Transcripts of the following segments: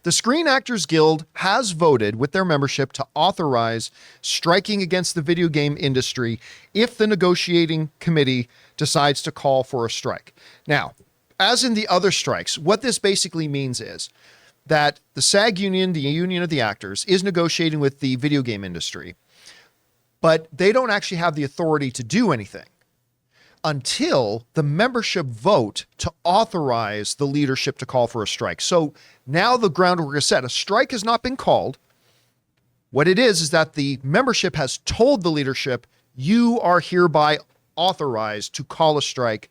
The Screen Actors Guild has voted with their membership to authorize striking against the video game industry if the negotiating committee decides to call for a strike. Now, as in the other strikes, what this basically means is that the SAG union, the union of the actors, is negotiating with the video game industry, but they don't actually have the authority to do anything until the membership vote to authorize the leadership to call for a strike. So now the groundwork is set. A strike has not been called. What it is that the membership has told the leadership, you are hereby authorized to call a strike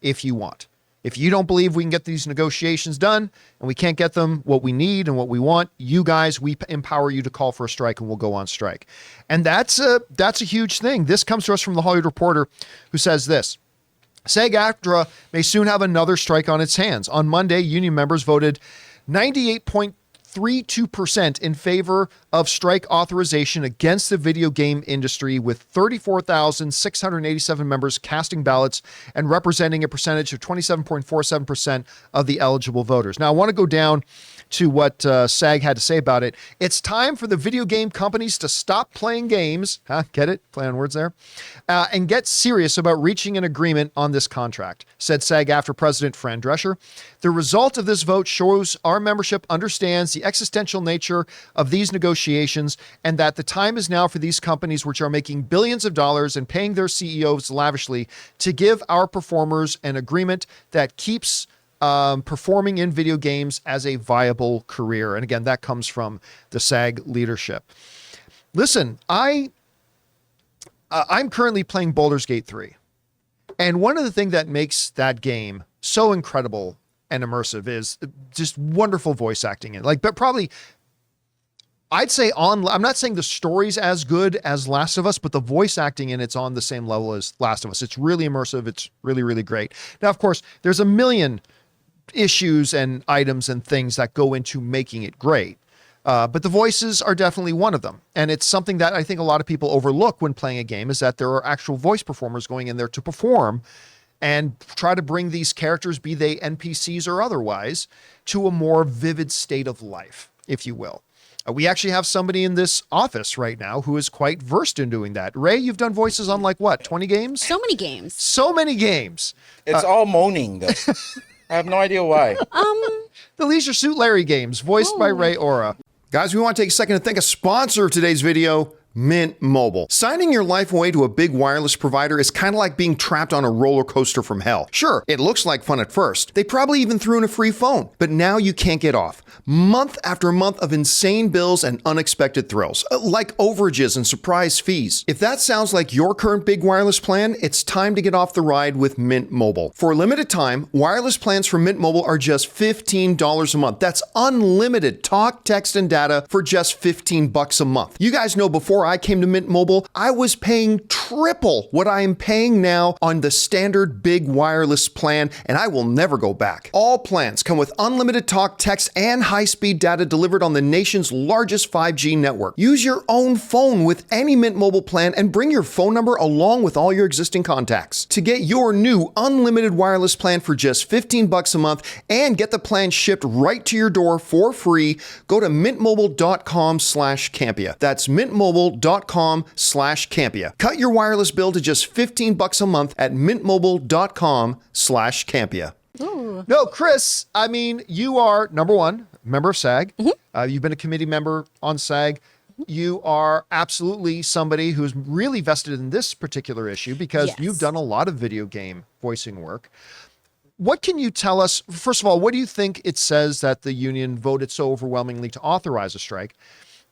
if you want. If you don't believe we can get these negotiations done and we can't get them what we need and what we want, you guys, we empower you to call for a strike and we'll go on strike. And that's a huge thing. This comes to us from the Hollywood Reporter, who says this: SAG-AFTRA may soon have another strike on its hands. On Monday, union members voted 98.32% in favor of strike authorization against the video game industry, with 34,687 members casting ballots and representing a percentage of 27.47% of the eligible voters. Now, I want to go down to what SAG had to say about it. It's time for the video game companies to stop playing games. Get it? Play on words there. And get serious about reaching an agreement on this contract, said SAG-AFTRA President Fran Drescher. The result of this vote shows our membership understands the existential nature of these negotiations and that the time is now for these companies, which are making billions of dollars and paying their CEOs lavishly, to give our performers an agreement that keeps performing in video games as a viable career. And again, that comes from the SAG leadership. Listen, I'm currently playing Baldur's Gate 3. And one of the things that makes that game so incredible and immersive is just wonderful voice acting in. But probably, I'd say I'm not saying the story's as good as Last of Us, but the voice acting in it's on the same level as Last of Us. It's really immersive. It's really, really great. Now, of course, there's a million issues and items and things that go into making it great. But the voices are definitely one of them. And it's something that I think a lot of people overlook when playing a game, is that there are actual voice performers going in there to perform and try to bring these characters, be they NPCs or otherwise, to a more vivid state of life, if you will. We actually have somebody in this office right now who is quite versed in doing that. Ray, you've done voices on 20 games? So many games. So many games. It's all moaning, though. I have no idea why. The Leisure Suit Larry games, voiced by Ray Ora. Guys, we want to take a second to thank a sponsor of today's video, Mint Mobile. Signing your life away to a big wireless provider is kind of like being trapped on a roller coaster from hell. Sure, it looks like fun at first. They probably even threw in a free phone, but now you can't get off. Month after month of insane bills and unexpected thrills, like overages and surprise fees. If that sounds like your current big wireless plan, it's time to get off the ride with Mint Mobile. For a limited time, wireless plans from Mint Mobile are just $15 a month. That's unlimited talk, text, and data for just $15 a month. You guys know before I came to Mint Mobile, I was paying triple what I am paying now on the standard big wireless plan, and I will never go back. All plans come with unlimited talk, text, and high-speed data delivered on the nation's largest 5G network. Use your own phone with any Mint Mobile plan and bring your phone number along with all your existing contacts. To get your new unlimited wireless plan for just $15 a month and get the plan shipped right to your door for free, go to mintmobile.com/Campea. That's mintmobile.com/Campea. Cut your wireless bill to just $15 a month at mintmobile.com/Campea. Ooh. No, Chris, I mean, you are, number one, member of SAG. Mm-hmm. You've been a committee member on SAG. You are absolutely somebody who's really vested in this particular issue because you've done a lot of video game voicing work. What can you tell us? First of all, what do you think it says that the union voted so overwhelmingly to authorize a strike?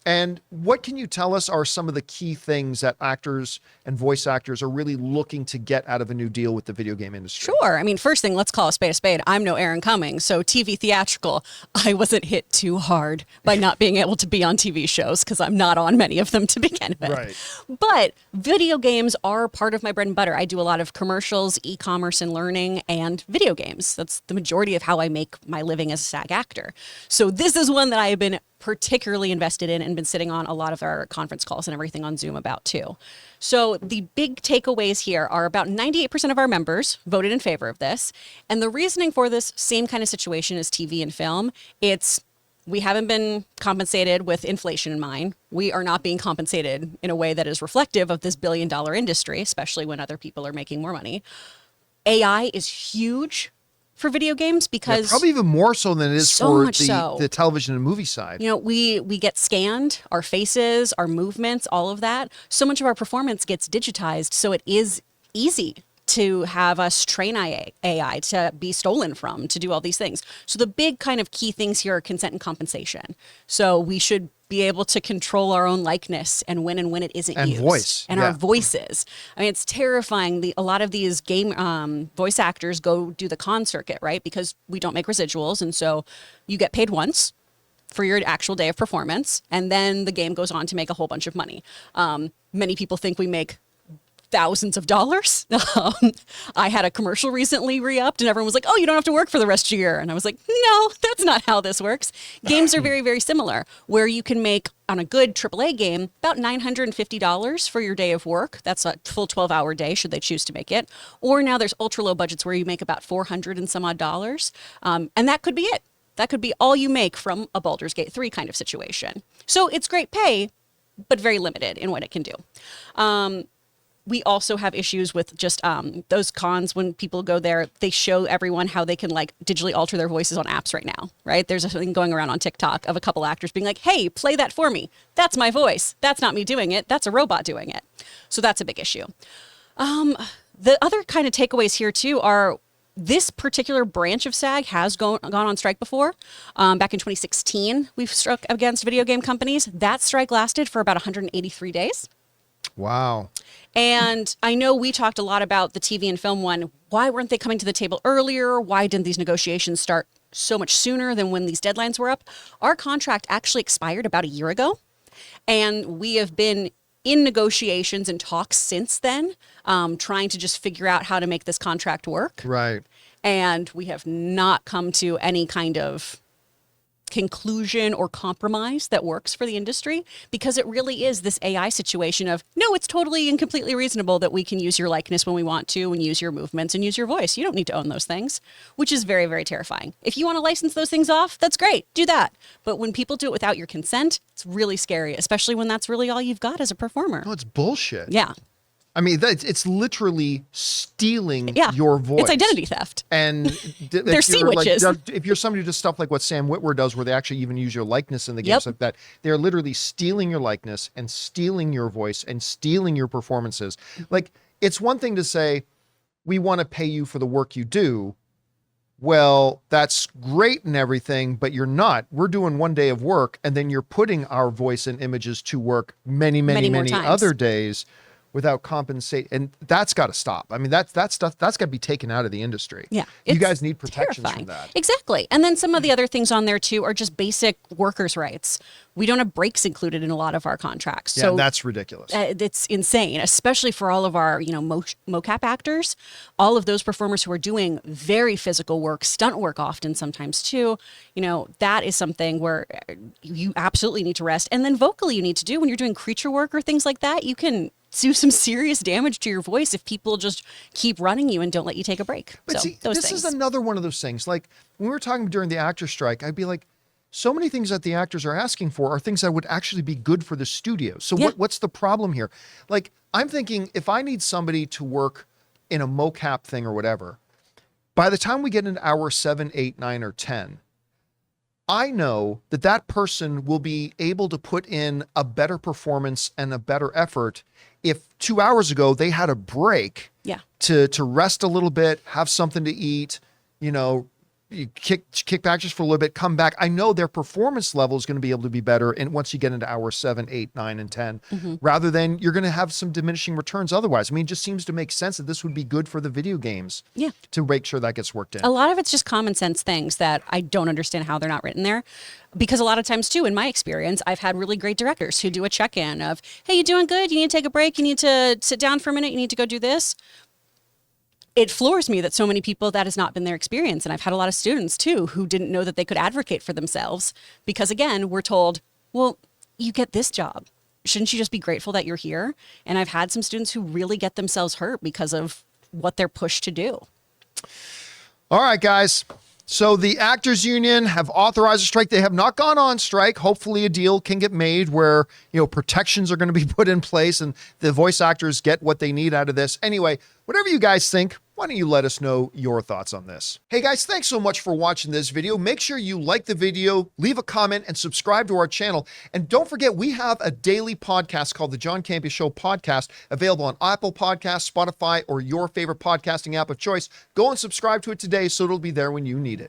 And what can you tell us are some of the key things that actors and voice actors are really looking to get out of a new deal with the video game industry? Sure. I mean, first thing, let's call a spade a spade. I'm no Aaron Cummings, so TV theatrical, I wasn't hit too hard by not being able to be on TV shows because I'm not on many of them to begin with. Right. But video games are part of my bread and butter. I do a lot of commercials, e-commerce and learning, and video games. That's the majority of how I make my living as a SAG actor. So this is one that I have been particularly invested in and been sitting on a lot of our conference calls and everything on Zoom about too. So the big takeaways here are about 98% of our members voted in favor of this. And the reasoning for this same kind of situation as TV and film, it's we haven't been compensated with inflation in mind. We are not being compensated in a way that is reflective of this billion-dollar industry, especially when other people are making more money. AI is huge for video games because probably even more so than it is so for much so. the television and movie side. You know, we get scanned, our faces, our movements, all of that. So much of our performance gets digitized, so it is easy to have us train AI to be stolen from, to do all these things. So the big kind of key things here are consent and compensation. So we should be able to control our own likeness and when it isn't and used. Voice. And our voices. I mean, it's terrifying. A lot of these game voice actors go do the con circuit, right? Because we don't make residuals. And so you get paid once for your actual day of performance. And then the game goes on to make a whole bunch of money. Many people think we make thousands of dollars. I had a commercial recently re-upped and everyone was like, oh, you don't have to work for the rest of the year. And I was like, no, that's not how this works. Games are very, very similar, where you can make on a good AAA game about $950 for your day of work. That's a full 12-hour day should they choose to make it. Or now there's ultra low budgets where you make about $400 and some odd dollars. And that could be it. That could be all you make from a Baldur's Gate 3 kind of situation. So it's great pay, but very limited in what it can do. We also have issues with just those cons. When people go there, they show everyone how they can like digitally alter their voices on apps right now, right? There's a thing going around on TikTok of a couple actors being like, hey, play that for me. That's my voice. That's not me doing it. That's a robot doing it. So that's a big issue. The other kind of takeaways here too are this particular branch of SAG has gone on strike before. Back in 2016, we've struck against video game companies. That strike lasted for about 183 days. Wow. And I know we talked a lot about the TV and film one. Why weren't they coming to the table earlier? Why didn't these negotiations start so much sooner than when these deadlines were up? Our contract actually expired about a year ago. And we have been in negotiations and talks since then, trying to just figure out how to make this contract work. Right. And we have not come to any kind of conclusion or compromise that works for the industry, because it really is this AI situation of, no, it's totally and completely reasonable that we can use your likeness when we want to and use your movements and use your voice. You don't need to own those things, which is very, very terrifying. If you want to license those things off, that's great. Do that. But when people do it without your consent, it's really scary, especially when that's really all you've got as a performer. No, it's bullshit. Yeah. I mean, it's literally stealing your voice. It's identity theft. And they're sea witches. If you're somebody who does stuff like what Sam Witwer does, where they actually even use your likeness in the games like that, they're literally stealing your likeness and stealing your voice and stealing your performances. Like, it's one thing to say, we want to pay you for the work you do. Well, that's great and everything, but you're not. We're doing one day of work, and then you're putting our voice and images to work many other days without compensate, and that's got to stop. I mean, that stuff that's got to be taken out of the industry. Yeah, you guys need protections terrifying. from that. Exactly. And then some of the other things on there too are just basic workers' rights. We don't have breaks included in a lot of our contracts. Yeah, so that's ridiculous. It's insane, especially for all of our, mocap actors, all of those performers who are doing very physical work, stunt work often sometimes too. That is something where you absolutely need to rest. And then vocally you need to do when you're doing creature work or things like that, you can do some serious damage to your voice if people just keep running you and don't let you take a break. But so see, this is another one of those things. Like when we were talking during the actor strike, I'd be like, so many things that the actors are asking for are things that would actually be good for the studio. So what's the problem here? Like, I'm thinking if I need somebody to work in a mocap thing or whatever, by the time we get into hour 7, 8, 9, or 10, I know that that person will be able to put in a better performance and a better effort if 2 hours ago they had a break to rest a little bit, have something to eat, you kick back just for a little bit, come back. I know their performance level is going to be able to be better. And once you get into hour 7, 8, 9, and 10, rather than you're going to have some diminishing returns otherwise. I mean, it just seems to make sense that this would be good for the video games to make sure that gets worked in. A lot of it's just common sense things that I don't understand how they're not written there. Because a lot of times too, in my experience, I've had really great directors who do a check-in of, hey, you doing good? You need to take a break. You need to sit down for a minute. You need to go do this. It floors me that so many people, that has not been their experience. And I've had a lot of students too who didn't know that they could advocate for themselves because, again, we're told, well, you get this job. Shouldn't you just be grateful that you're here? And I've had some students who really get themselves hurt because of what they're pushed to do. All right, guys. So the actors union have authorized a strike. They have not gone on strike. Hopefully a deal can get made where, protections are going to be put in place and the voice actors get what they need out of this. Anyway, whatever you guys think, why don't you let us know your thoughts on this? Hey guys, thanks so much for watching this video. Make sure you like the video, leave a comment, and subscribe to our channel. And don't forget, we have a daily podcast called the John Campea Show podcast, available on Apple Podcasts, Spotify, or your favorite podcasting app of choice. Go and subscribe to it today so it'll be there when you need it.